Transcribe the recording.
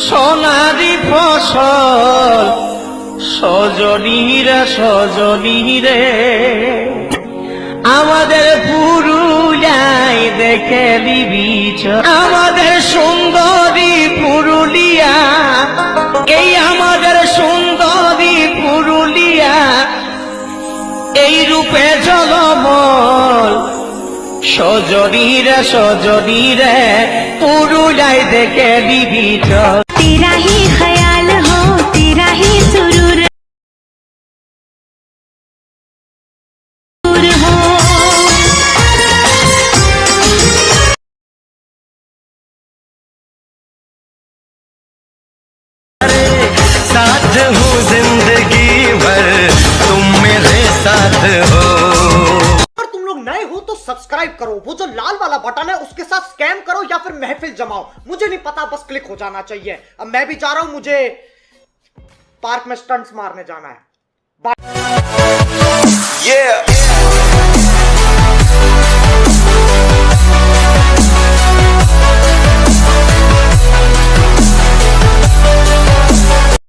সোনারি ফসল সজনীরা সজনীরে আমাদের পুরুলিয়ায় দেখে লিবিছ আমাদের সুন্দরী পুরুলিয়া এই আমাদের সুন্দরী পুরুলিয়া এই রূপে ঝলমল সজনীরা সজনীরে পুরুলিয়ায় দেখে লিবিছ तेरा ही ख्याल हो तेरा ही सुरूर हो साथ हूँ जिंदगी भर तुम मेरे साथ हो। अगर तुम लोग नए हो तो सब्सक्राइब करो, वो जो लाल वाला बटन है उसके साथ स्कैम करो या फिर महफिल जमाओ, मुझे नहीं पता, बस क्लिक हो जाना चाहिए। अब मैं भी जा रहा हूं, मुझे पार्क में स्टंट्स मारने जाना है। Yeah.